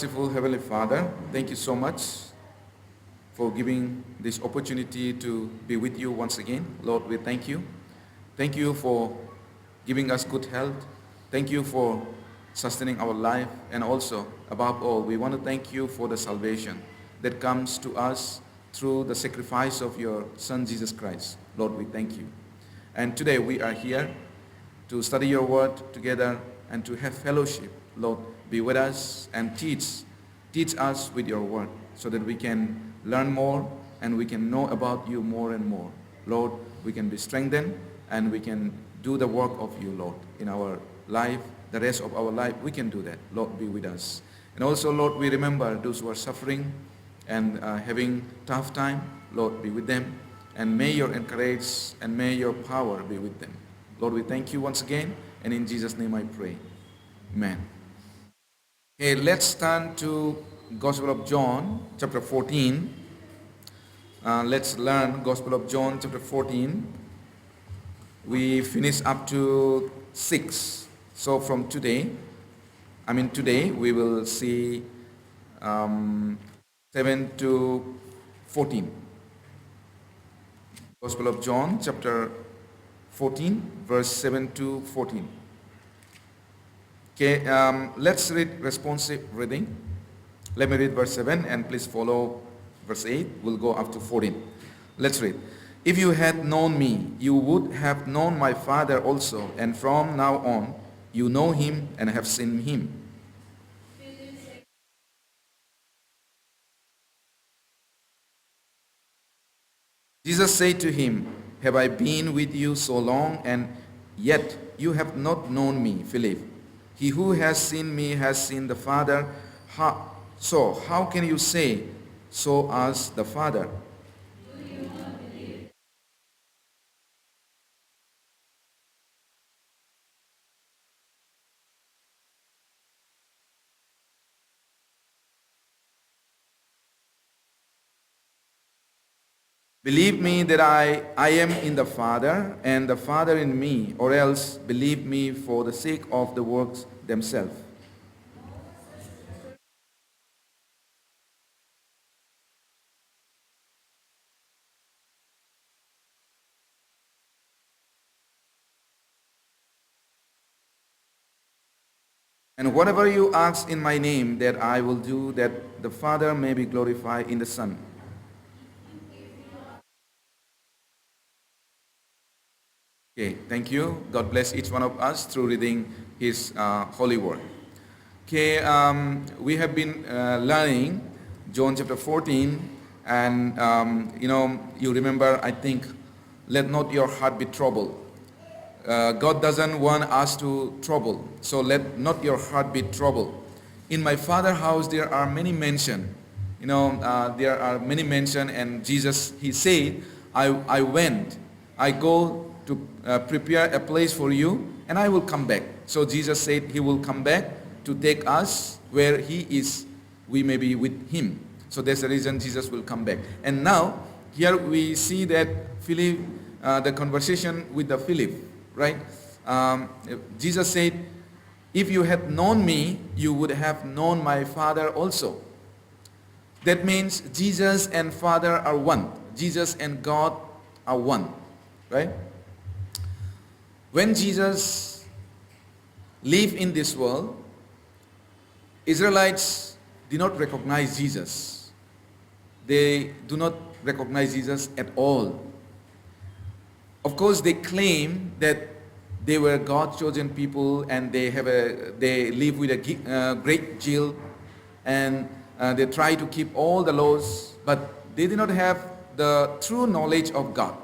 merciful Heavenly Father, thank you so much for giving this opportunity to be with you once again. Lord, we thank you. Thank you for giving us good health. Thank you for sustaining our life. And also, above all, we want to thank you for the salvation that comes to us through the sacrifice of your Son, Jesus Christ. Lord, we thank you. And today we are here to study your word together and to have fellowship. Lord, be with us and teach us with your word so that we can learn more and we can know about you more and more. Lord, we can be strengthened and we can do the work of you, Lord, in our life, the rest of our life. We can do that. Lord, be with us. And also, Lord, we remember those who are suffering and having tough time. Lord, be with them. And may your encourage and may your power be with them. Lord, we thank you once again. And in Jesus' name I pray. Amen. Okay, let's turn to Gospel of John, chapter 14. Let's learn Gospel of John, chapter 14. We finish up to 6. So from today, we will see 7 to 14. Gospel of John, chapter 14, verse 7 to 14. Okay, let's read responsive reading. Let me read verse 7 and please follow verse 8. We'll go up to 14. Let's read. If you had known me, you would have known my Father also, and from now on you know him and have seen him. Jesus said to him, have I been with you so long, and yet you have not known me, Philip? He who has seen me has seen the Father. So how can you say, show us the Father? Believe me that I am in the Father, and the Father in me, or else believe me for the sake of the works themselves. And whatever you ask in my name, that I will do, that the Father may be glorified in the Son. Okay, thank you. God bless each one of us through reading his holy word. Okay, we have been learning John chapter 14, and you remember, I think, let not your heart be troubled. God doesn't want us to trouble, so let not your heart be troubled. In my Father's house there are many mansions. There are many mansions, and Jesus, he said, I go to prepare a place for you, and I will come back. So Jesus said he will come back to take us where he is, we may be with him. So that's the reason Jesus will come back. And now here we see that Philip, the conversation with the Philip, right? Jesus said, if you had known me, you would have known my Father also. That means Jesus and Father are one. Jesus and God are one, right? When Jesus lived in this world, Israelites did not recognize Jesus. They do not recognize Jesus at all. Of course, they claim that they were God's chosen people, and they live with a great zeal, and they try to keep all the laws, but they did not have the true knowledge of God,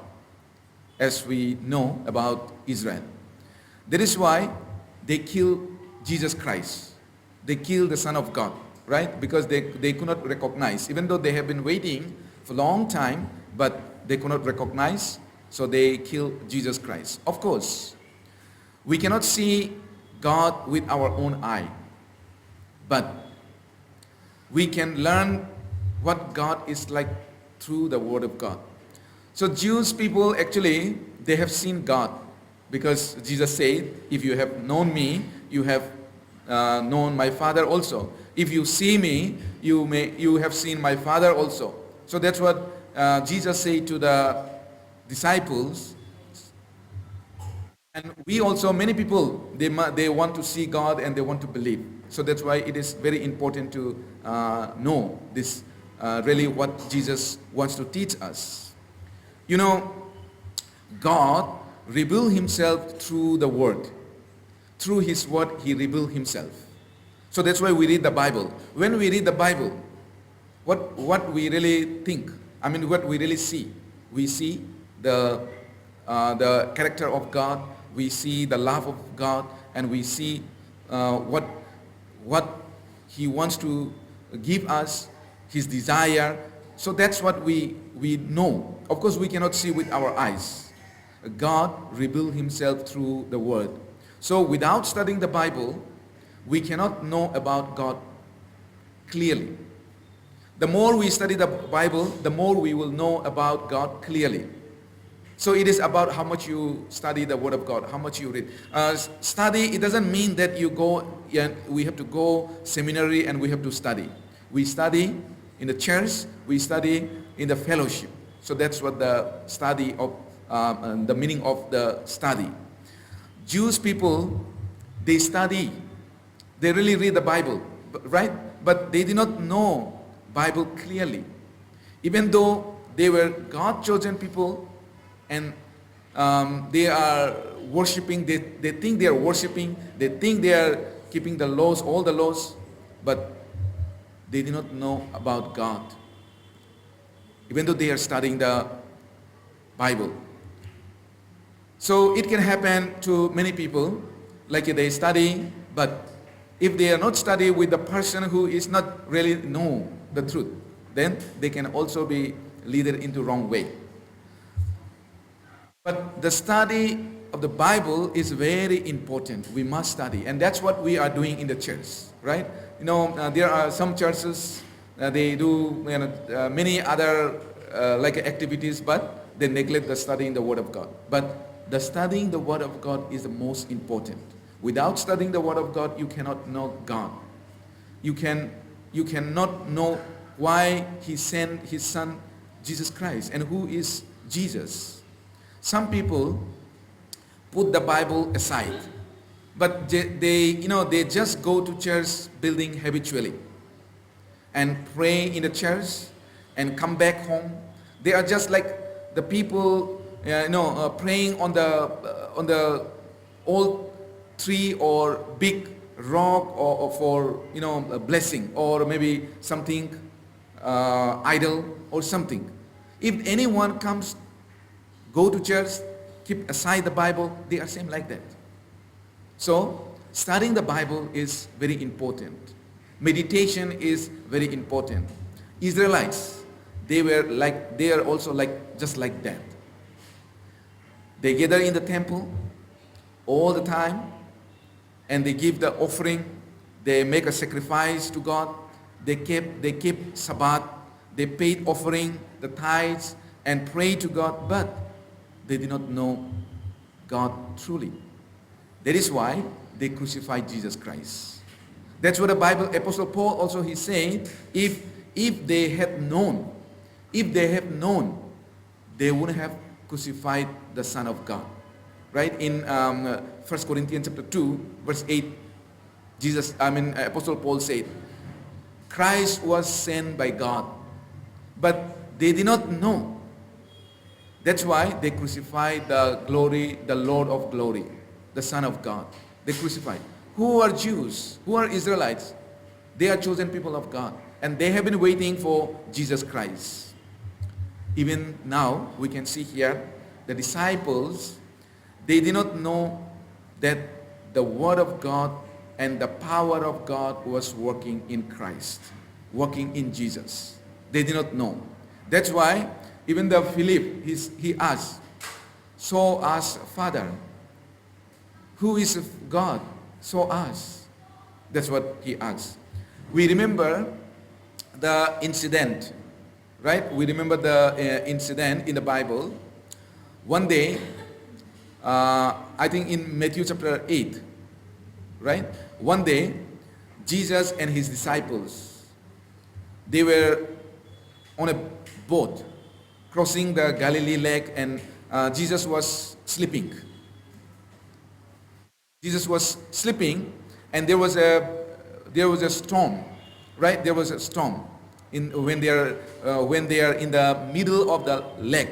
as we know about Israel. That is why they killed Jesus Christ. They killed the Son of God, right? Because they could not recognize, even though they have been waiting for a long time, but they could not recognize, so they killed Jesus Christ. Of course, we cannot see God with our own eye, but we can learn what God is like through the Word of God. So Jewish people, actually, they have seen God, because Jesus said, if you have known me, you have known my Father also. If you see me, you have seen my Father also. So that's what Jesus said to the disciples. And we also, many people, they want to see God and they want to believe. So that's why it is very important to know this, really what Jesus wants to teach us. You know, God revealed himself through the word. Through his word, he revealed himself. So that's why we read the Bible. When we read the Bible, what we really think, what we really see, we see the character of God, we see the love of God, and we see what he wants to give us, his desire. So that's what we know. Of course, we cannot see with our eyes. God revealed himself through the word. So without studying the Bible, we cannot know about God clearly. The more we study the Bible, the more we will know about God clearly. So it is about how much you study the Word of God, how much you read. Study, it doesn't mean that you go, we have to go seminary and we have to study. We study in the church, we study in the fellowship. So that's what the study of, the meaning of the study. Jewish people, they study. They really read the Bible, right? But they did not know Bible clearly. Even though they were God-chosen people and they are worshiping, they think they are worshiping, they think they are keeping the laws, all the laws, but they did not know about God. Even though they are studying the Bible. So it can happen to many people, like they study, but if they are not studying with the person who is not really know the truth, then they can also be led into wrong way. But the study of the Bible is very important. We must study, and that's what we are doing in the church, right? There are some churches, they do many other like activities, but they neglect the studying the Word of God. But the studying the Word of God is the most important. Without studying the Word of God, you cannot know God. You cannot know why He sent His Son, Jesus Christ, and who is Jesus. Some people put the Bible aside, but they just go to church building habitually and pray in the church and come back home. They are just like the people praying on the old tree or big rock or for a blessing, or maybe something idol or something. If anyone comes, go to church, keep aside the Bible, they are same like that. So studying the Bible is very important. Meditation is very important. Israelites, they are also just like that. They gather in the temple all the time and they give the offering. They make a sacrifice to God. They keep Sabbath. They paid offering, the tithes, and pray to God, but they did not know God truly. That is why they crucified Jesus Christ. That's what the Bible, Apostle Paul also, he saying, if they have known, they wouldn't have crucified the Son of God. Right? In 1 Corinthians chapter 2, verse 8, Apostle Paul said, Christ was sent by God, but they did not know. That's why they crucified the Lord of glory, the Son of God. They crucified. Who are Jews? Who are Israelites? They are chosen people of God, and they have been waiting for Jesus Christ. Even now, we can see here, the disciples, they did not know that the Word of God and the power of God was working in Christ, working in Jesus. They did not know. That's why even the Philip, he asked, "Show us Father. Who is God? Show us." That's what he asked. We remember the incident, right? We remember the incident in the Bible. One day, I think in Matthew chapter 8, right? One day, Jesus and his disciples, they were on a boat crossing the Galilee lake, and Jesus was sleeping. Jesus was sleeping, and there was a storm, right? There was a storm when they are in the middle of the lake.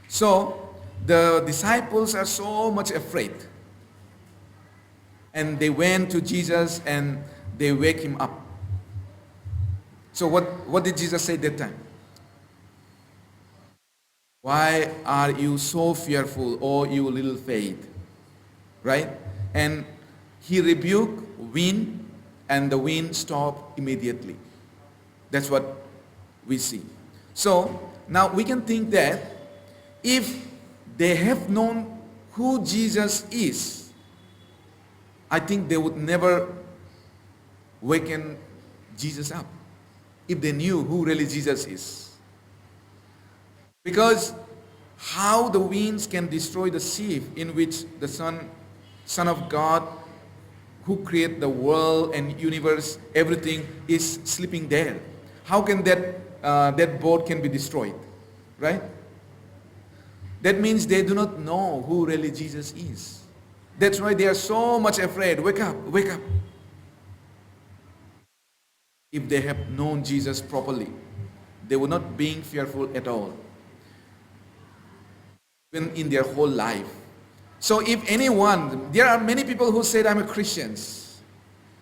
So the disciples are so much afraid, and they went to Jesus and they wake him up. So what did Jesus say that time? Why are you so fearful, O you little faith? Right? And he rebuked wind, and the wind stopped immediately. That's what we see. So now we can think that if they have known who Jesus is, I think they would never waken Jesus up if they knew who really Jesus is. Because how the winds can destroy the sea in which the Son of God, who created the world and universe, everything, is sleeping there. How can that boat can be destroyed, right? That means they do not know who really Jesus is. That's why they are so much afraid. Wake up, wake up. If they have known Jesus properly, they would not be fearful at all, even in their whole life. So if anyone, there are many people who said, I'm a Christian,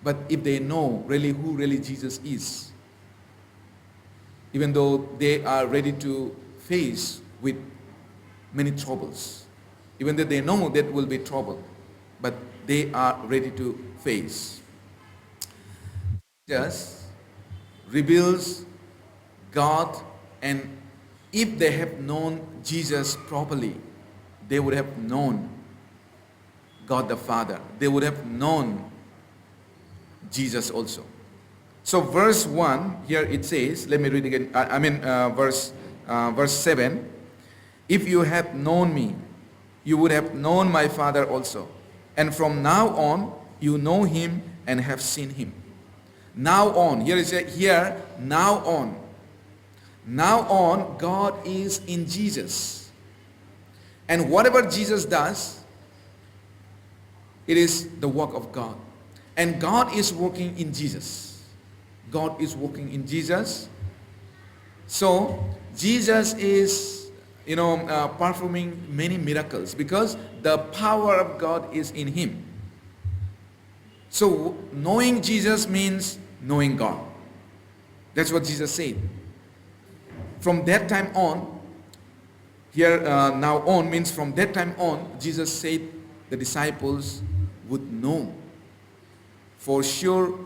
but if they know really who really Jesus is, even though they are ready to face with many troubles, even though they know that will be trouble, but they are ready to face. Jesus reveals God, and if they have known Jesus properly, they would have known God the Father. They would have known Jesus also. So verse 1, here it says, let me read again, verse 7, if you have known me, you would have known my Father also. And from now on, you know him and have seen him. Now on, now on. Now on, God is in Jesus. And whatever Jesus does, it is the work of God. And God is working in Jesus. God is working in Jesus. So, Jesus is, performing many miracles because the power of God is in him. So, knowing Jesus means knowing God. That's what Jesus said. From that time on, now on means from that time on, Jesus said the disciples would know for sure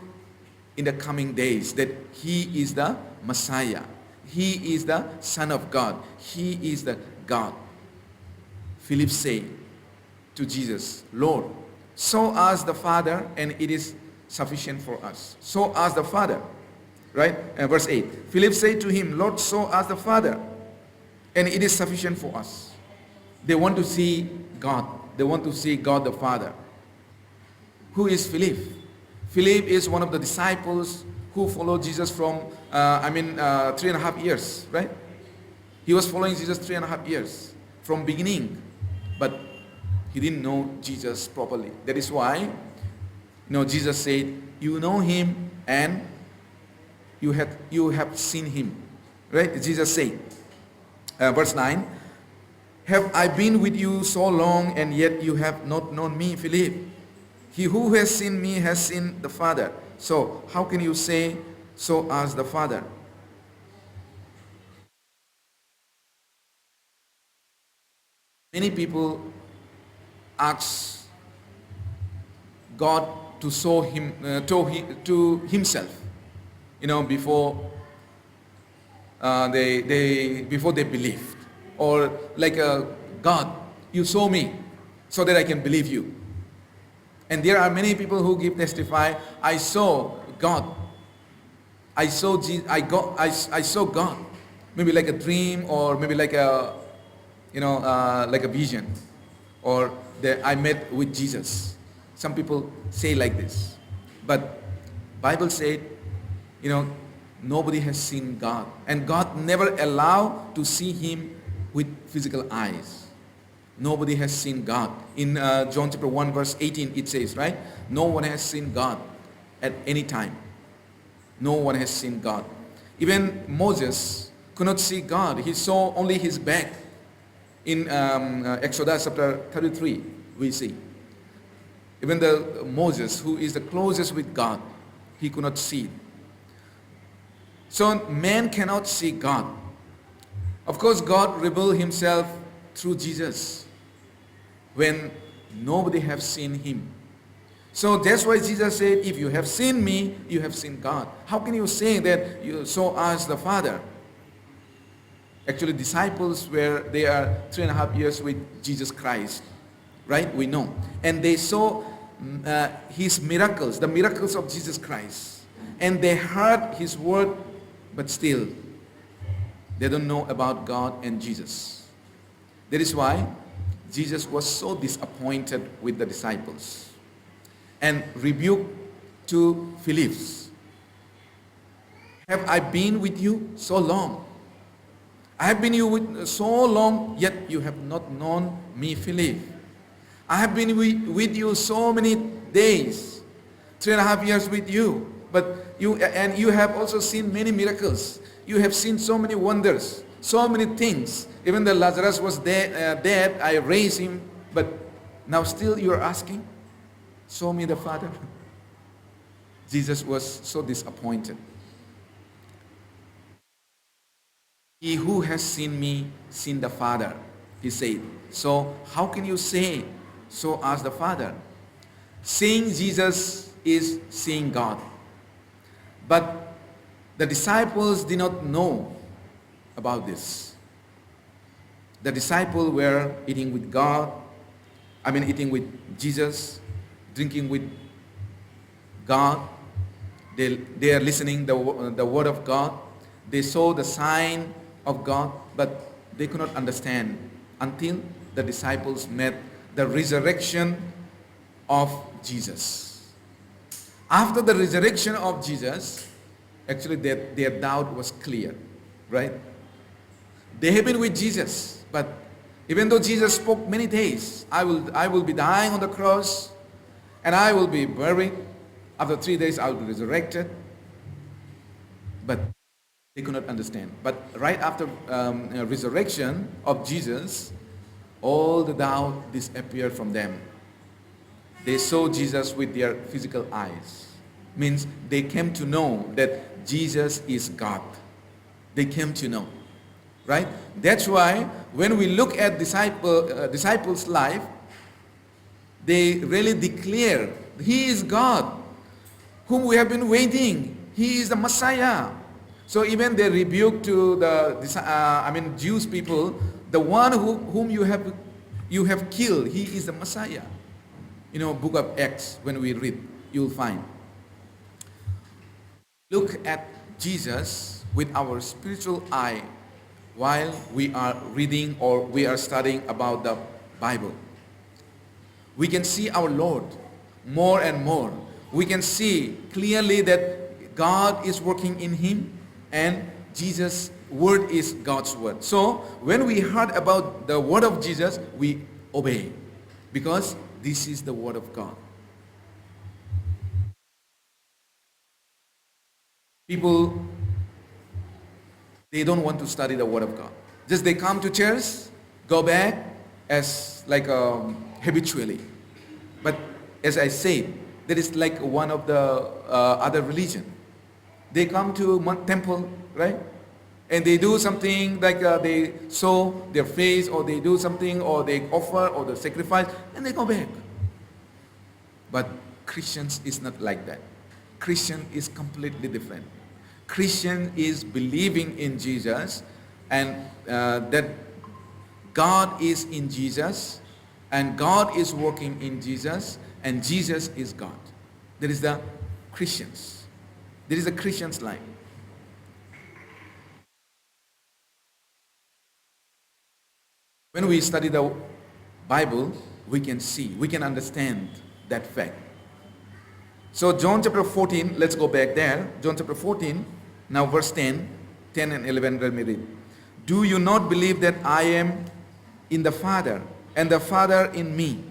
in the coming days that he is the Messiah. He is the Son of God. He is the God. Philip said to Jesus, Lord, show us the Father and it is sufficient for us. Show us the Father. Right? Verse 8. Philip said to him, Lord, show us the Father and it is sufficient for us. They want to see God. They want to see God the Father. Who is Philip? Philip is one of the disciples who followed Jesus from, 3.5 years, right? He was following Jesus 3.5 years from beginning, but he didn't know Jesus properly. That is why, Jesus said, you know him and you have seen him, right? Jesus said, verse 9, have I been with you so long and yet you have not known me, Philip? He who has seen me has seen the Father. So how can you say, show us the Father? Many people ask God to show him to himself, before they believed, or like God, you show me so that I can believe you. And there are many people who testify, I saw God. I saw Jesus, I saw God. Maybe like a dream, or maybe like a like a vision, or that I met with Jesus. Some people say like this. But Bible said, nobody has seen God. And God never allowed to see him with physical eyes. Nobody has seen God. In John chapter 1 verse 18 it says, right? No one has seen God at any time. No one has seen God. Even Moses could not see God. He saw only his back. In Exodus chapter 33 we see. Even the Moses, who is the closest with God, he could not see. So man cannot see God. Of course, God revealed himself through Jesus when nobody have seen him. So that's why Jesus said, if you have seen me, you have seen God. How can you say that you saw us the Father? Actually, disciples they are 3.5 years with Jesus Christ. Right? We know. And they saw his miracles, the miracles of Jesus Christ. And they heard his word, but still, they don't know about God and Jesus. That is why Jesus was so disappointed with the disciples and rebuked to Philip. Have I been with you so long? I have been with so long, yet you have not known me, Philip. I have been with you so many days, 3.5 years with you, but you have also seen many miracles. You have seen so many wonders, so many things. Even the Lazarus was dead, I raised him, but now still you are asking, show me the Father. Jesus was so disappointed. He who has seen me, seen the Father, he said. So how can you say, so as the Father? Seeing Jesus is seeing God. But the disciples did not know about this. The disciples were eating with eating with Jesus, drinking with God. They are listening the word of God. They saw the sign of God, but they could not understand until the disciples met the resurrection of Jesus. After the resurrection of Jesus, actually their doubt was clear, right? They have been with Jesus, but even though Jesus spoke many days, I will be dying on the cross, and I will be buried. After 3 days, I will be resurrected. But they could not understand. But right after resurrection of Jesus, all the doubt disappeared from them. They saw Jesus with their physical eyes. Means they came to know that Jesus is God. They came to know. Right? That's why when we look at disciples' life, they really declare, He is God, whom we have been waiting. He is the Messiah. So even they rebuke to the Jewish people, the one whom you have killed, he is the Messiah. Book of Acts, when we read, you'll find. Look at Jesus with our spiritual eye while we are reading or we are studying about the Bible. We can see our Lord more and more. We can see clearly that God is working in him, and Jesus' word is God's word. So when we heard about the word of Jesus, we obey, because this is the word of God. People, they don't want to study the word of God. Just they come to church, go back as like habitually. But as I said, that is like one of the other religion. They come to temple, right? And they do something like they sow their face, or they do something, or they offer, or they sacrifice, and they go back. But Christians is not like that. Christian is completely different. Christian is believing in Jesus, and that God is in Jesus, and God is working in Jesus, and Jesus is God. That is the Christians. There is a Christian's life. When we study the Bible, we can see, we can understand that fact. So John chapter 14, let's go back there. John chapter 14, now verse 10 and 11, let me read. Do you not believe that I am in the Father, and the Father in me?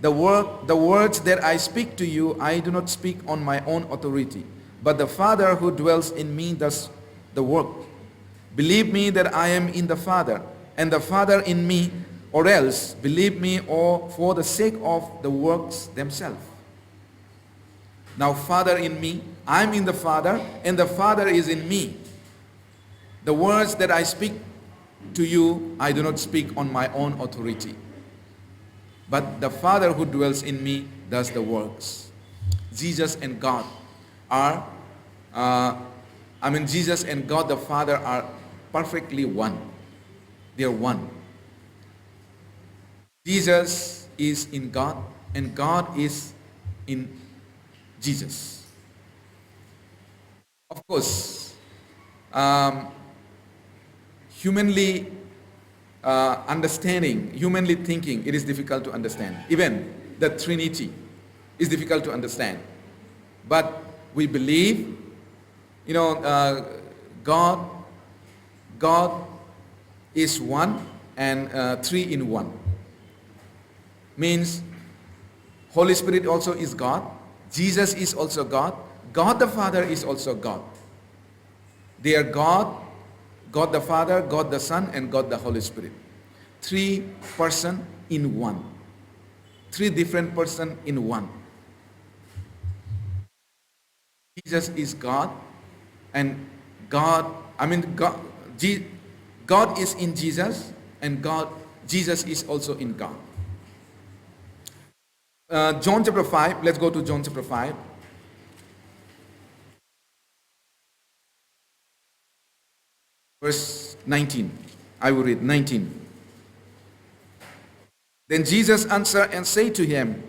The words that I speak to you, I do not speak on my own authority, but the Father who dwells in me does the work. Believe me that I am in the Father, and the Father in me, or else believe me or for the sake of the works themselves. Now Father in me, I am in the Father, and the Father is in me. The words that I speak to you, I do not speak on my own authority, but the Father who dwells in me does the works. Jesus and God are, Jesus and God the Father are perfectly one. They are one. Jesus is in God, and God is in Jesus. Of course, humanly understanding, humanly thinking, it is difficult to understand. Even the Trinity is difficult to understand. But we believe, God is one and three in one. Means Holy Spirit also is God. Jesus is also God. God the Father is also God. They are God, God the Father, God the Son, and God the Holy Spirit. Three person in one. Three different person in one. Jesus is God, and God is in Jesus, and Jesus is also in God. John chapter 5, let's go to John chapter 5. Verse 19, I will read 19. Then Jesus answered and said to him,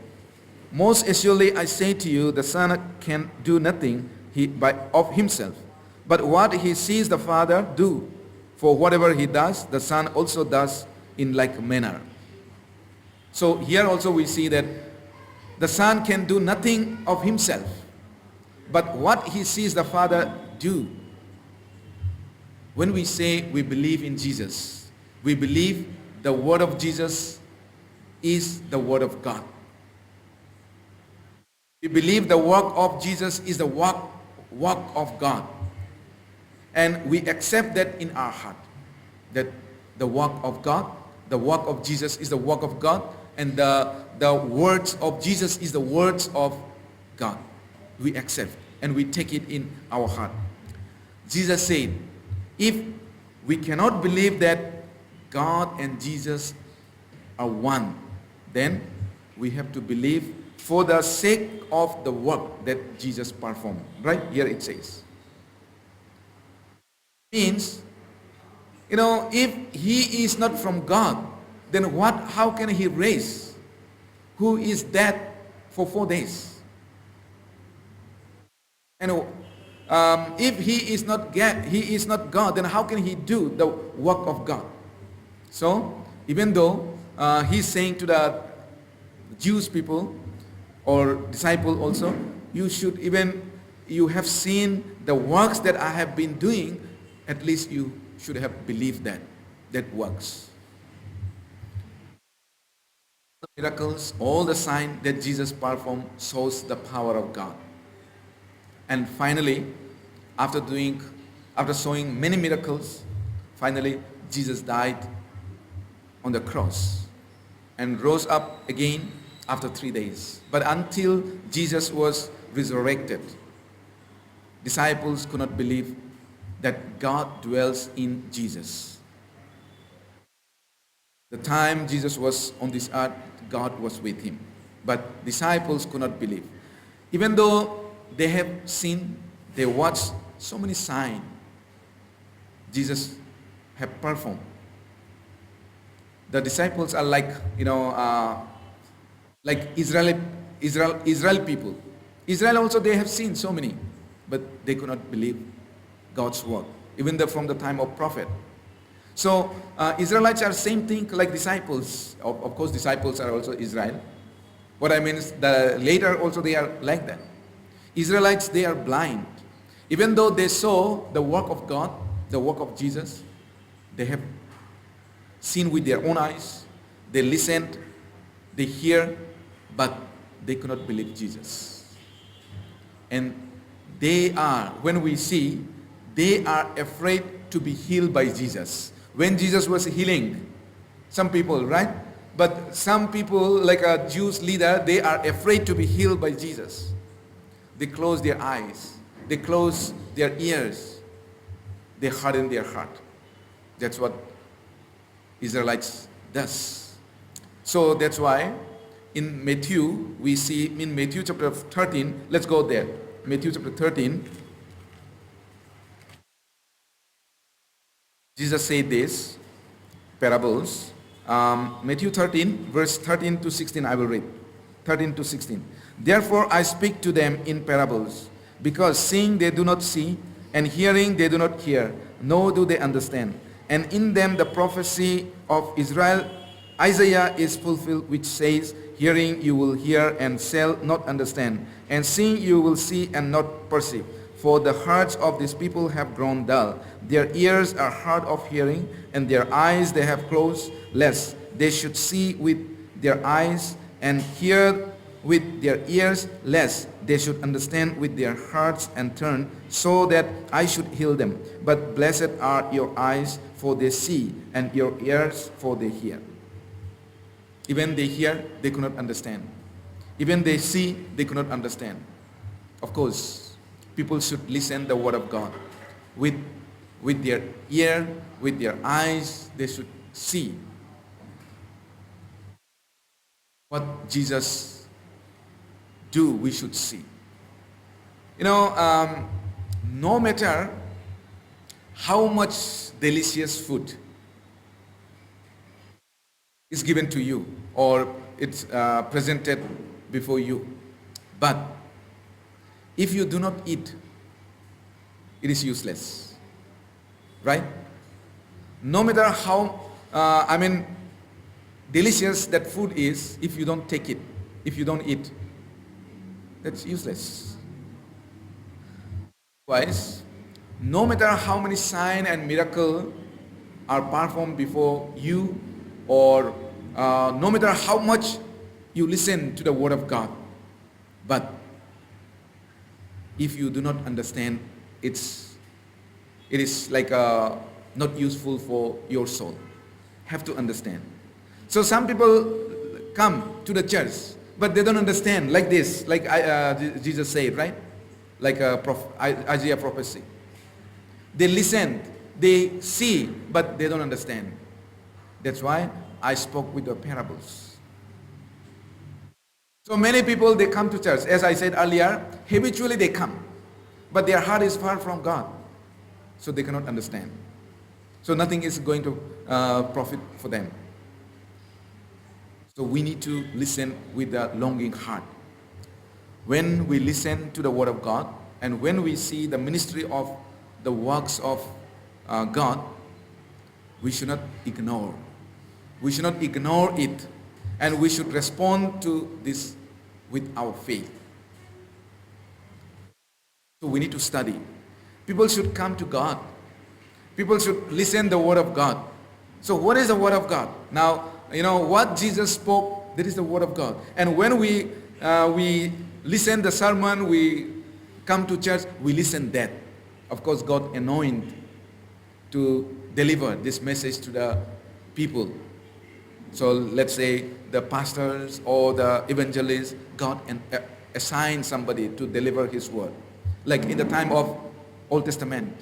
most assuredly I say to you, the Son can do nothing of himself, but what he sees the Father do. For whatever he does, the Son also does in like manner. So here also we see that the Son can do nothing of himself, but what he sees the Father do. When we say we believe in Jesus, we believe the word of Jesus is the word of God. We believe the work of Jesus is the work of God. And we accept that in our heart, that the work of God, the work of Jesus is the work of God, and the words of Jesus is the words of God. We accept and we take it in our heart. Jesus said, if we cannot believe that God and Jesus are one, then we have to believe for the sake of the work that Jesus performed. Right here it says. Means, if he is not from God, then how can he raise who is dead for 4 days? And if he is not God, then how can he do the work of God? So, even though he's saying to the Jewish people or disciple also, you have seen the works that I have been doing, at least you should have believed that works. The miracles, all the signs that Jesus performed shows the power of God. And finally, after showing many miracles, finally Jesus died on the cross and rose up again after 3 days. But until Jesus was resurrected, disciples could not believe that God dwells in Jesus. The time Jesus was on this earth, God was with him. But disciples could not believe. Even though they have seen, they watched so many signs Jesus have performed. The disciples are like Israel people. Israel also, they have seen so many, but they could not believe God's word, even from the time of prophet. So Israelites are same thing like disciples. Of course, disciples are also Israel. What I mean is that later also they are like that. Israelites, they are blind. Even though they saw the work of God, the work of Jesus, they have seen with their own eyes, they listened, they hear, but they could not believe Jesus. And they are, when we see, they are afraid to be healed by Jesus. When Jesus was healing some people, right? But some people, like a Jewish leader, they are afraid to be healed by Jesus. They close their eyes. They close their ears. They harden their heart. That's what Israelites does. So that's why in Matthew, we see in Matthew chapter 13, let's go there. Matthew chapter 13, Jesus said this, parables. Matthew 13, verse 13 to 16, I will read. 13 to 16. Therefore I speak to them in parables, because seeing they do not see, and hearing they do not hear, nor do they understand. And in them the prophecy of Israel, Isaiah is fulfilled, which says, hearing you will hear and shall not understand, and seeing you will see and not perceive. For the hearts of these people have grown dull. Their ears are hard of hearing, and their eyes they have closed, lest they should see with their eyes and hear with their ears, lest they should understand with their hearts and turn, so that I should heal them. But blessed are your eyes, for they see, and your ears, for they hear. Even they hear, they could not understand. Even they see, they could not understand. Of course, people should listen the word of God. With their ear, with their eyes, they should see what Jesus do, we should see. No matter how much delicious food is given to you or it's presented before you, but if you do not eat, it is useless, right? No matter how delicious that food is, if you don't take it, if you don't eat, that's useless. Otherwise, no matter how many sign and miracle are performed before you, or no matter how much you listen to the word of God, but if you do not understand, it is like not useful for your soul. Have to understand. So some people come to the church, but they don't understand, like this, like Jesus said, right? Like Isaiah prophecy. They listen, they see, but they don't understand. That's why I spoke with the parables. So many people, they come to church. As I said earlier, habitually they come, but their heart is far from God. So they cannot understand. So nothing is going to profit for them. So we need to listen with a longing heart. When we listen to the word of God, and when we see the ministry of the works of God, we should not ignore. We should not ignore it, and we should respond to this with our faith. So we need to study. People should come to God. People should listen the word of God. So what is the word of God? Now, what Jesus spoke, that is the word of God. And when we listen the sermon, we come to church, we listen that. Of course, God anointed to deliver this message to the people. So let's say the pastors or the evangelists, God assigned somebody to deliver his word. Like in the time of Old Testament,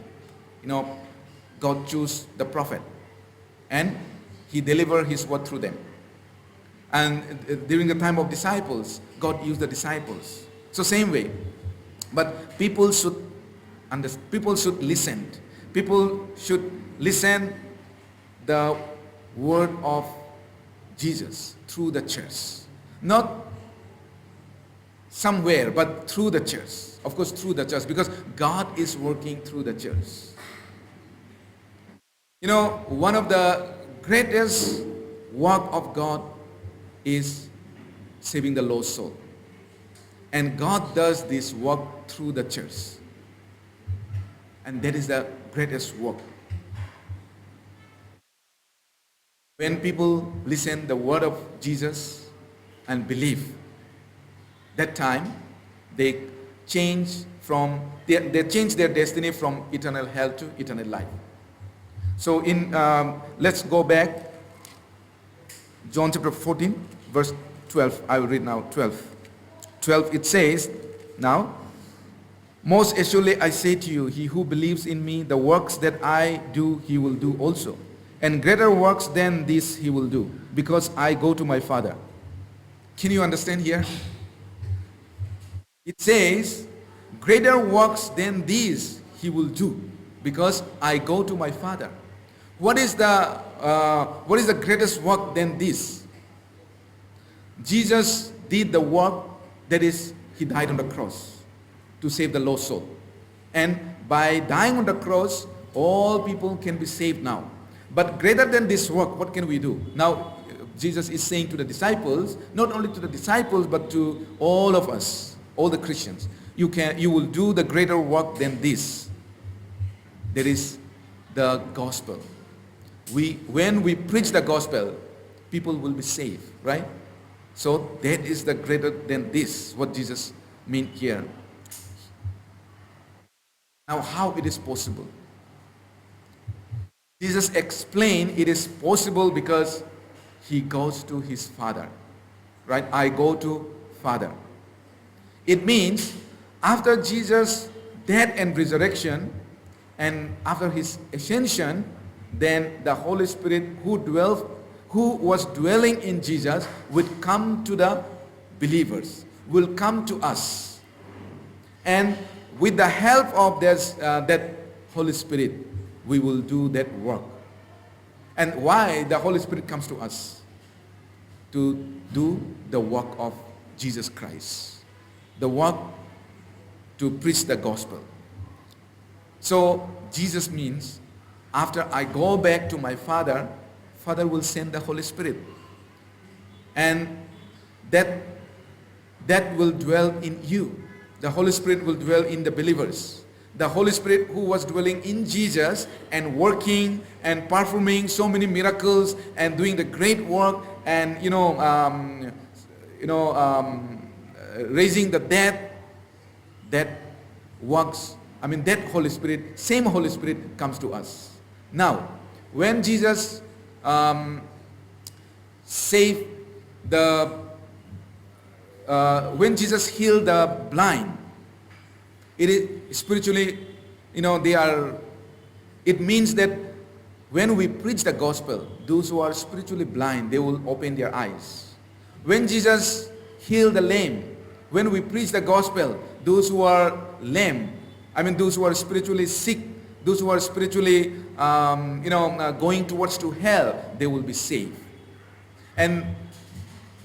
God chose the prophet and he delivered his word through them. And during the time of disciples, God used the disciples. So same way. But people should listen. People should listen the word of Jesus through the church. Not somewhere, but through the church. Of course, through the church, because God is working through the church. One of the greatest work of God is saving the lost soul. And God does this work through the church. And that is the greatest work. When people listen the word of Jesus and believe, that time they change they change their destiny from eternal hell to eternal life. So let's go back, John chapter 14, verse 12. I will read now 12. 12, it says, now, most assuredly I say to you, he who believes in me, the works that I do, he will do also. And greater works than this he will do, because I go to my Father. Can you understand here? It says, greater works than these he will do, because I go to my Father. What is the greatest work than this? Jesus did the work, that is, he died on the cross to save the lost soul. And by dying on the cross, all people can be saved now. But greater than this work, what can we do? Now, Jesus is saying to the disciples, not only to the disciples, but to all of us, all the Christians, you will do the greater work than this. That is the gospel. When we preach the gospel, people will be saved, right? So that is the greater than this, what Jesus meant here. Now, how it is possible? Jesus explained it is possible because he goes to his Father, right? I go to Father. It means after Jesus' death and resurrection, and after his ascension, then the Holy Spirit who was dwelling in Jesus would come to the believers, will come to us. And with the help of that Holy Spirit, we will do that work. And why the Holy Spirit comes to us? To do the work of Jesus Christ. The work to preach the gospel. So Jesus means, after I go back to my Father, Father will send the Holy Spirit. And that will dwell in you. The Holy Spirit will dwell in the believers. The Holy Spirit who was dwelling in Jesus and working and performing so many miracles and doing the great work and raising the dead, that works. That Holy Spirit, same Holy Spirit comes to us. Now, when Jesus when Jesus healed the blind, it is spiritually, it means that when we preach the gospel, those who are spiritually blind, they will open their eyes. When Jesus healed the lame, when we preach the gospel, those who are lame, those who are spiritually sick, those who are spiritually, going towards to hell, they will be saved. And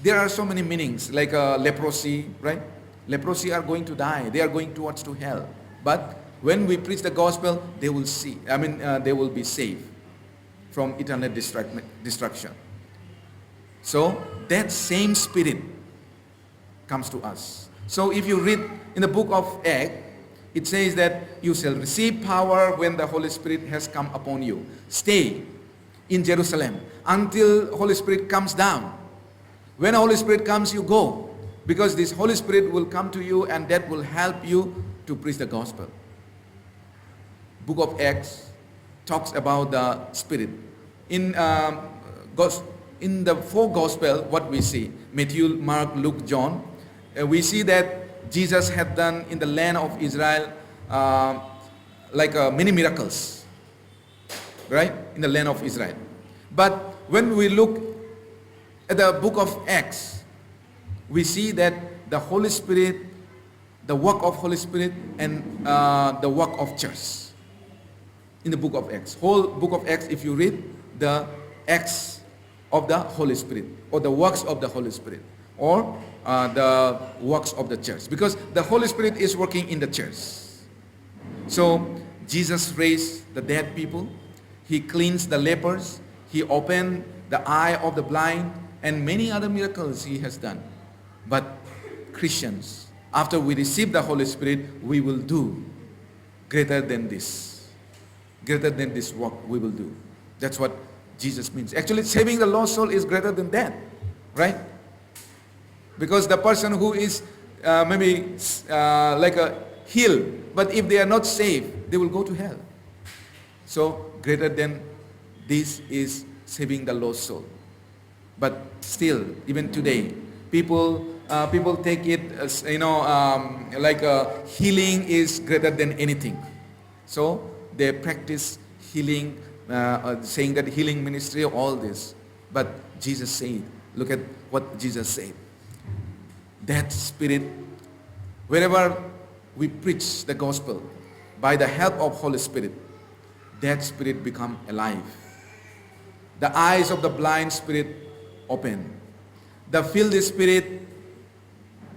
there are so many meanings, like leprosy, right? Leprosy are going to die. They are going towards to hell. But when we preach the gospel, they will they will be saved from eternal destruction. So that same spirit comes to us. So if you read in the book of Acts, it says that you shall receive power when the Holy Spirit has come upon you. Stay in Jerusalem until Holy Spirit comes down. When the Holy Spirit comes, you go. Because this Holy Spirit will come to you and that will help you to preach the gospel. Book of Acts talks about the Spirit. In the four gospel, what we see, Matthew, Mark, Luke, John, we see that Jesus had done in the land of Israel many miracles, right? In the land of Israel. But when we look at the book of Acts, we see that the Holy Spirit, the work of Holy Spirit, and the work of church. In the book of Acts, whole book of Acts, if you read the acts of the Holy Spirit, or the works of the Holy Spirit, or the works of the church, because the Holy Spirit is working in the church. So Jesus raised the dead people, he cleansed the lepers, he opened the eye of the blind, and many other miracles he has done. But Christians, after we receive the Holy Spirit, we will do greater than this. Greater than this work we will do. That's what Jesus means. Actually, saving the lost soul is greater than that, right? Because the person who is maybe like a healed, but if they are not saved, they will go to hell. So greater than this is saving the lost soul. But still, even today, people take it as, like healing is greater than anything. So they practice healing, saying that healing ministry, all this. But Jesus said, look at what Jesus said. That spirit, wherever we preach the gospel, by the help of Holy Spirit, that spirit become alive. The eyes of the blind spirit open. The filled spirit,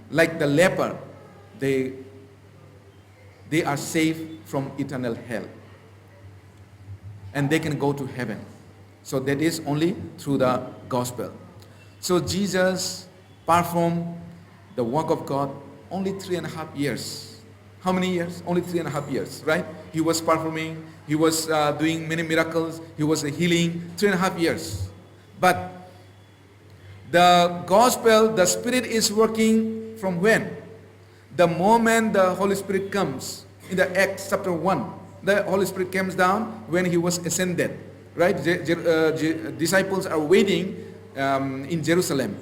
like the leper, they are safe from eternal hell. And they can go to heaven. So that is only through the gospel. So Jesus performed the work of God only 3.5 years. How many years? Only 3.5 years, right? He was performing, he was doing many miracles, he was healing, 3.5 years. But the gospel, the Spirit is working from when? The moment the Holy Spirit comes. In the Acts chapter 1, the Holy Spirit comes down when he was ascended, right? Disciples are waiting in Jerusalem.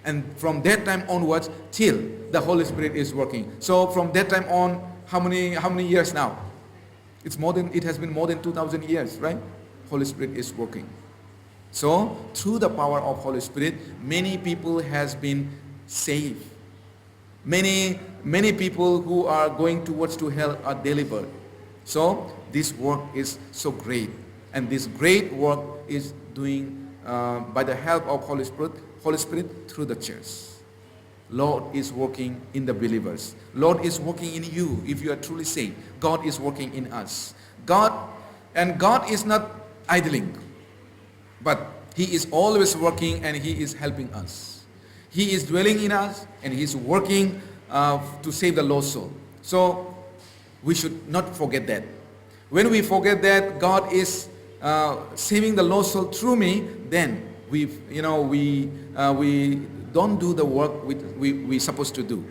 And from that time onwards till the Holy Spirit is working. So from that time on, how many years now? It has been more than 2,000 years, right? Holy Spirit is working. So through the power of Holy Spirit, many people has been saved. Many people who are going towards to hell are delivered. So this work is so great. And this great work is doing by the help of Holy Spirit through the church. Lord is working in the believers. Lord is working in you if you are truly saved. God is working in us. God is not idling, but He is always working and He is helping us. He is dwelling in us and He is working to save the lost soul. So we should not forget that. When we forget that God is saving the lost soul through me, then we don't do the work we supposed to do.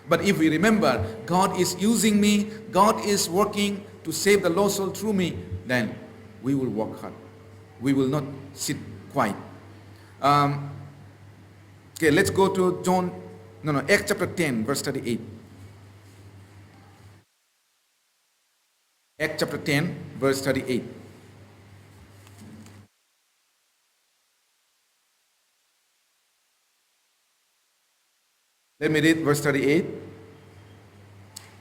But if we remember, God is using me, God is working to save the lost soul through me, then we will work hard. We will not sit quiet. Okay, let's go to Acts chapter 10, verse 38. Acts chapter 10, verse 38. Let me read verse 38.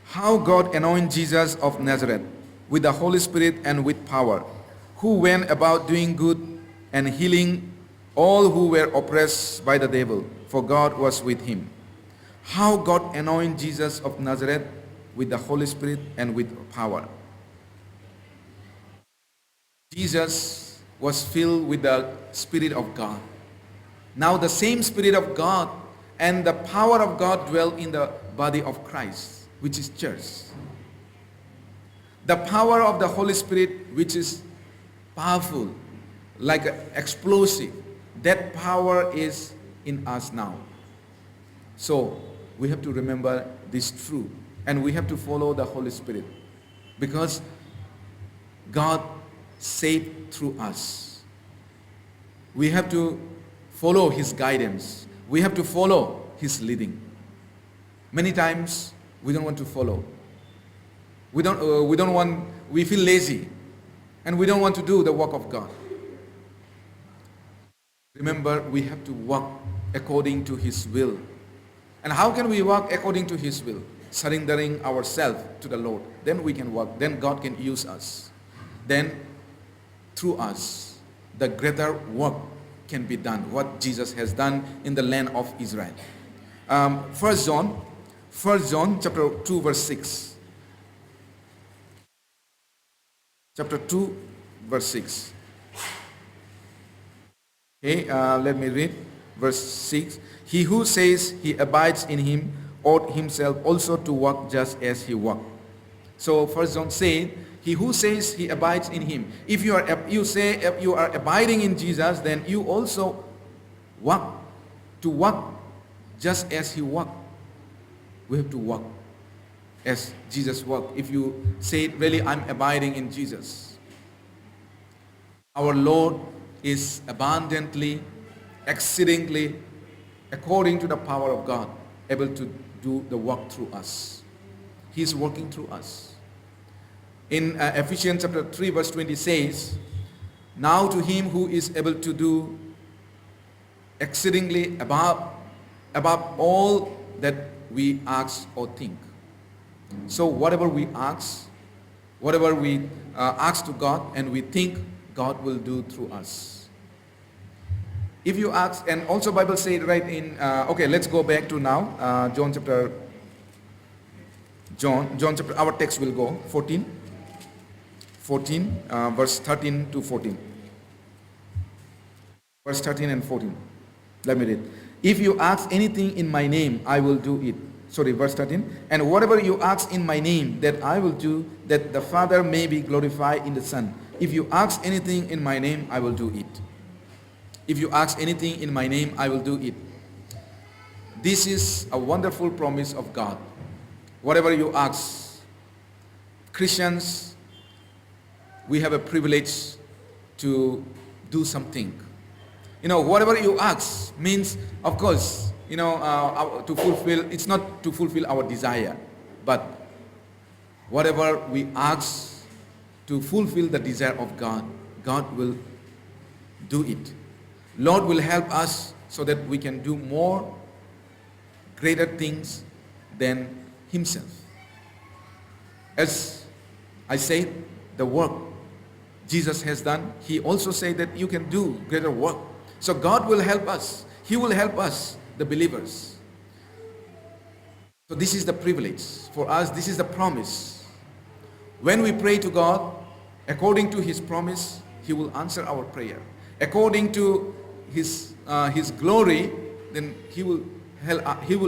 How God anointed Jesus of Nazareth with the Holy Spirit and with power, who went about doing good and healing all who were oppressed by the devil, for God was with him. How God anointed Jesus of Nazareth with the Holy Spirit and with power. Jesus was filled with the Spirit of God. Now the same Spirit of God and the power of God dwell in the body of Christ, which is church. The power of the Holy Spirit, which is powerful, like an explosive, that power is in us now. So we have to remember this truth, and we have to follow the Holy Spirit, because God saved through us. We have to follow His guidance. We have to follow His leading. Many times we don't want to follow. We feel lazy, and we don't want to do the work of God. Remember, we have to walk according to His will. And how can we walk according to His will? Surrendering ourselves to the Lord. Then we can walk. Then God can use us. Then through us, the greater work can be done, what Jesus has done in the land of Israel. 1 John chapter 2 verse 6. Chapter 2 verse 6. Okay, let me read verse 6, he who says he abides in him ought himself also to walk just as he walked. So First John said, he who says he abides in him. If you say you are abiding in Jesus, then you also walk. To walk just as he walked. We have to walk as Jesus walked. If you say, really, I'm abiding in Jesus. Our Lord is abundantly, exceedingly, according to the power of God, able to do the work through us. He is working through us. In Ephesians chapter 3 verse 20 says, now to him who is able to do exceedingly above all that we ask or think. So whatever we ask to God and we think, God will do through us. If you ask, and also Bible said right in, okay, let's go back to now, John chapter, our text will go 14, verse 13 to 14. Verse 13 and 14. Let me read. If you ask anything in my name, I will do it. Sorry, verse 13. And whatever you ask in my name, that I will do, that the Father may be glorified in the Son. If you ask anything in my name, I will do it. If you ask anything in my name, I will do it. This is a wonderful promise of God. Whatever you ask, Christians, we have a privilege to do something. Whatever you ask means, of course, to fulfill, it's not to fulfill our desire, but whatever we ask to fulfill the desire of God, God will do it. Lord will help us so that we can do more greater things than himself. As I said, the work Jesus has done, he also said that you can do greater work. So God will help us. He will help us, the believers. So this is the privilege for us. This is the promise. When we pray to God, according to his promise, he will answer our prayer. According to his glory, then he will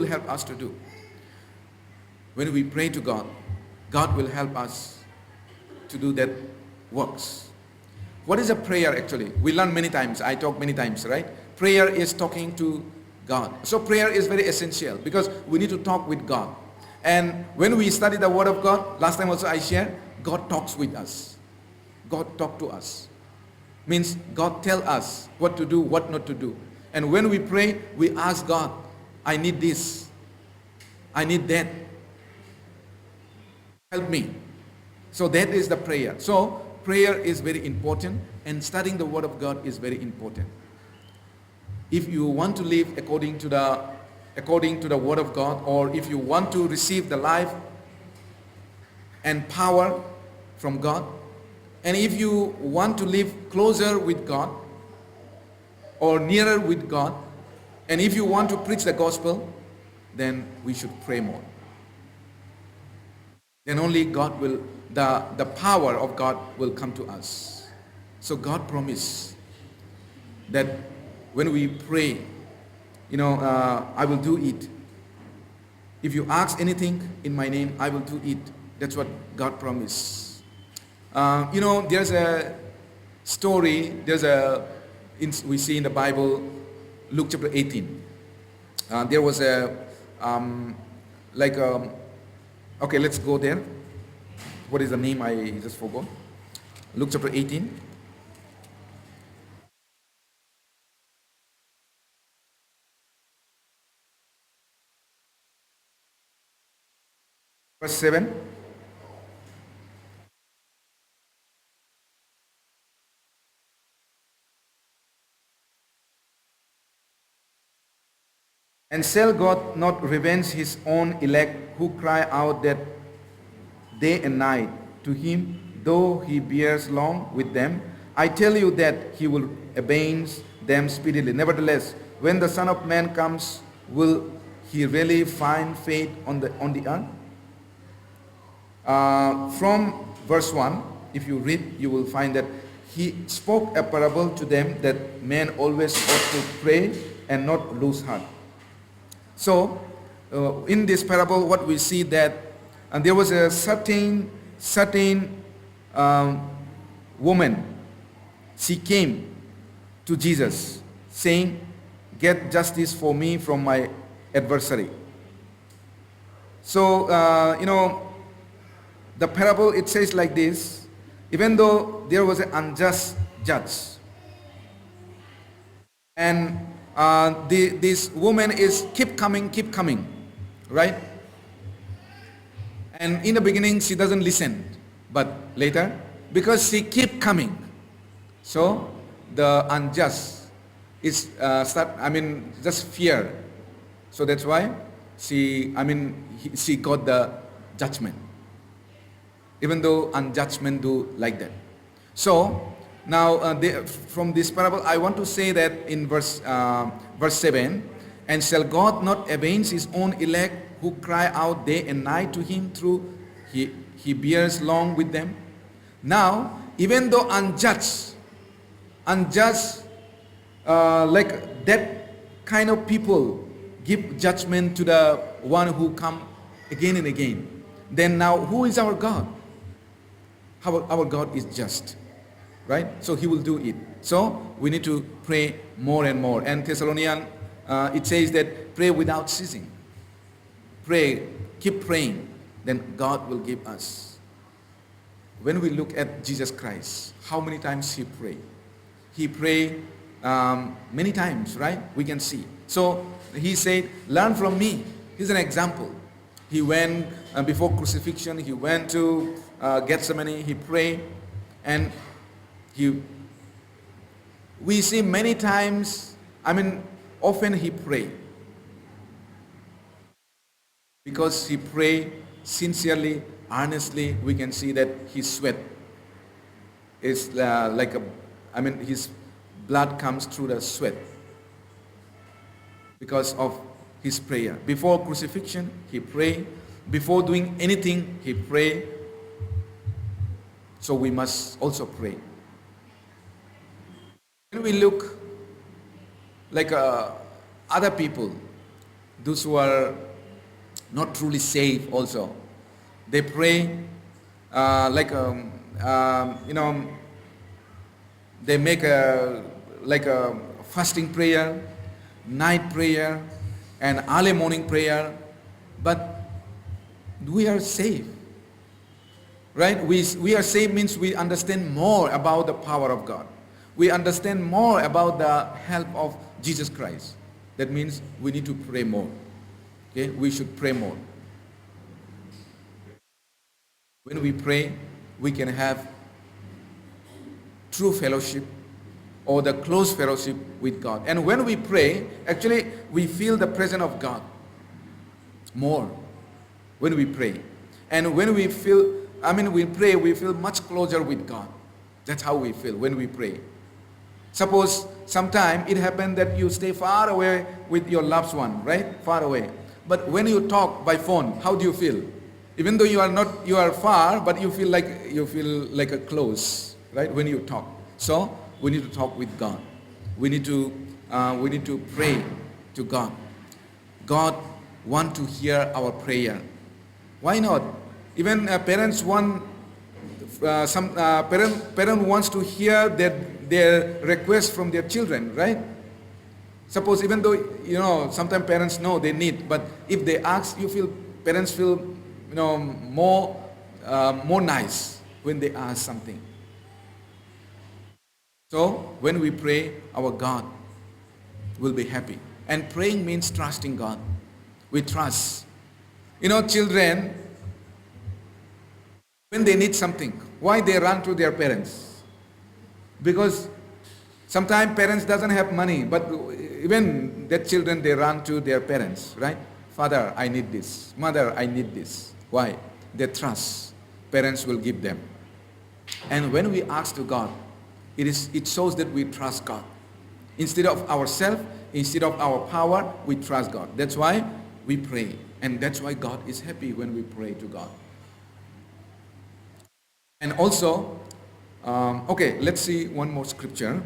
help us to do. When we pray to God, God will help us to do that works. What is a prayer actually? We learn many times. I talk many times, right? Prayer is talking to God. So prayer is very essential because we need to talk with God. And when we study the Word of God, last time also I shared, God talks with us. God talks to us. Means God tells us what to do, what not to do. And when we pray, we ask God, I need this. I need that. Help me. So that is the prayer. So prayer is very important and studying the Word of God is very important. If you want to live according to the Word of God, or if you want to receive the life and power from God, and if you want to live closer with God or nearer with God, and if you want to preach the gospel, then we should pray more. Then only God will, the power of God will come to us. So God promised that when we pray, I will do it. If you ask anything in my name, I will do it. That's what God promised. There's a story, we see in the Bible, Luke chapter 18. There was okay, let's go there. What is the name? I just forgot. Luke chapter 18. Verse 7. And shall God not revenge his own elect who cry out that day and night to him, though he bears long with them? I tell you that he will avenge them speedily. Nevertheless, when the Son of Man comes, will he really find faith on the earth? From verse 1, if you read, you will find that he spoke a parable to them that men always ought to pray and not lose heart. So, in this parable, what we see that there was a certain woman. She came to Jesus saying, "Get justice for me from my adversary." So, the parable, it says like this: even though there was an unjust judge, and this woman is keep coming, right? And in the beginning she doesn't listen, but later, because she keep coming, so the unjust is just fear. So that's why she got the judgment, even though unjudgment do like that. So now from this parable, I want to say that in verse 7, "And shall God not avenge his own elect who cry out day and night to him, through he bears long with them?" Now, even though unjust, like that kind of people give judgment to the one who come again and again, then now who is our God? Our God is just, right? So he will do it. So we need to pray more and more. And Thessalonians, it says that pray without ceasing. Pray, keep praying, then God will give us. When we look at Jesus Christ, how many times he prayed? He prayed many times, right? We can see. So he said, "Learn from me." He's an example. He went before crucifixion, he went to Gethsemane, he prayed, and we see many times, often he prayed. Because he prayed sincerely, earnestly, we can see that his sweat is his blood comes through the sweat because of his prayer. Before crucifixion, he prayed. Before doing anything, he prayed. So we must also pray. When we look like other people, those who are not truly saved also, they pray they make a fasting prayer, night prayer, and early morning prayer, but we are saved, right? We are saved means we understand more about the power of God. We understand more about the help of Jesus Christ. That means we need to pray more. Okay? We should pray more. When we pray, we can have true fellowship or the close fellowship with God. And when we pray, actually we feel the presence of God more when we pray. And when we pray, we feel much closer with God. That's how we feel when we pray. Suppose sometime it happened that you stay far away with your loved one, right? Far away. But when you talk by phone, how do you feel? Even though you are far, but you feel like a close, right? When you talk. So we need to talk with God. We need to pray to God. God wants to hear our prayer. Why not? Even parents parent wants to hear their request from their children, right? Suppose even though sometimes parents know they need, but if they ask, parents feel more nice when they ask something. So when we pray, our God will be happy. And praying means trusting God. We trust. Children, when they need something, why they run to their parents? Because sometimes parents doesn't have money, but even that children, they run to their parents, right? Father, I need this. Mother, I need this. Why? They trust. Parents will give them. And when we ask to God, it shows that we trust God. Instead of ourselves, instead of our power, we trust God. That's why we pray. And that's why God is happy when we pray to God. And also, let's see one more scripture.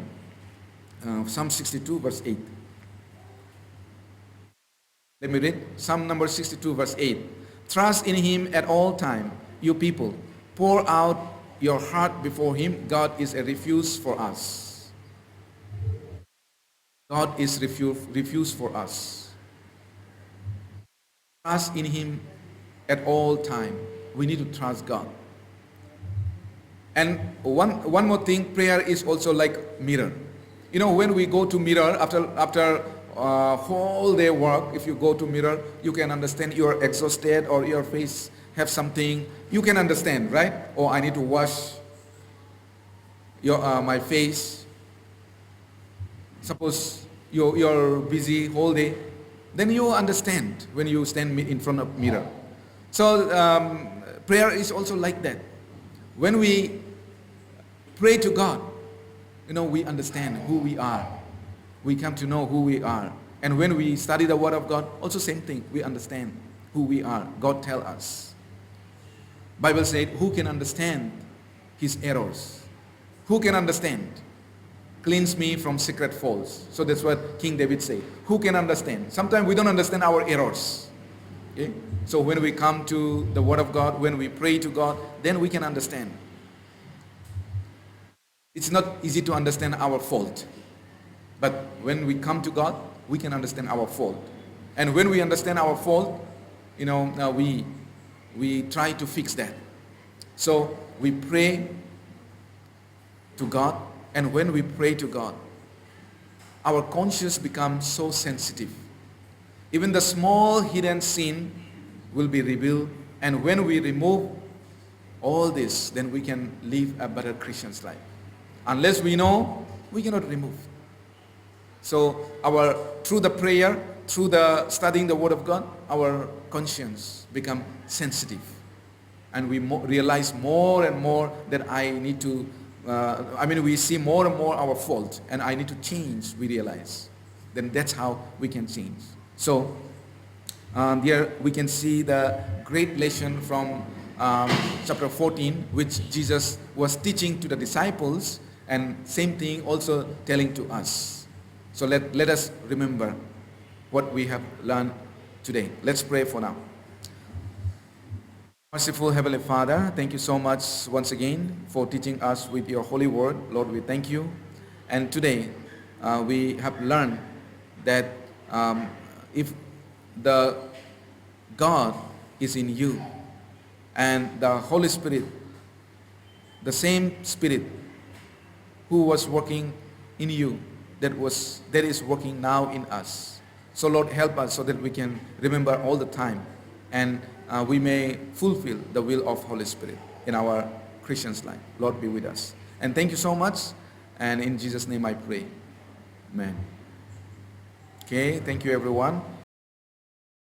Psalm 62 verse 8. Let me read Psalm number 62 verse 8. Trust in him at all time, you people. Pour out your heart before him. God is a refuge for us. God is refuge for us. Trust in him at all time. We need to trust God. And one more thing, prayer is also like mirror. You know, when we go to mirror after whole day work, if you go to mirror, you can understand you are exhausted or your face have something. You can understand, right? Oh, I need to wash my face. Suppose you're busy whole day, then you understand when you stand in front of mirror. So prayer is also like that. When we pray to God, you know, we understand who we are. We come to know who we are. And when we study the Word of God, also same thing. We understand who we are. God tell us. Bible said, who can understand his errors? Who can understand? Cleanse me from secret faults. So that's what King David said. Who can understand? Sometimes we don't understand our errors. Okay? So when we come to the Word of God, when we pray to God, then we can understand. It's not easy to understand our fault. But when we come to God, we can understand our fault. And when we understand our fault, you know, we try to fix that. So we pray to God, and when we pray to God, our conscience becomes so sensitive. Even the small hidden sin will be revealed, and when we remove all this, then we can live a better Christian's life. Unless we know, we cannot remove. So through the prayer, through the studying the Word of God, our conscience become sensitive, and we realize more and more that I need to. We see more and more our fault, and I need to change. We realize, then that's how we can change. So here we can see the great lesson from chapter 14, which Jesus was teaching to the disciples, and same thing also telling to us. So let us remember what we have learned today. Let's pray for now. Merciful Heavenly Father, thank you so much once again for teaching us with your holy word. Lord, we thank you. And today we have learned that if the God is in you and the Holy Spirit, the same Spirit who was working in you, that is working now in us. So Lord, help us so that we can remember all the time, and we may fulfill the will of Holy Spirit in our Christian's life. Lord, be with us. And thank you so much. And in Jesus' name I pray. Amen. Okay, thank you everyone.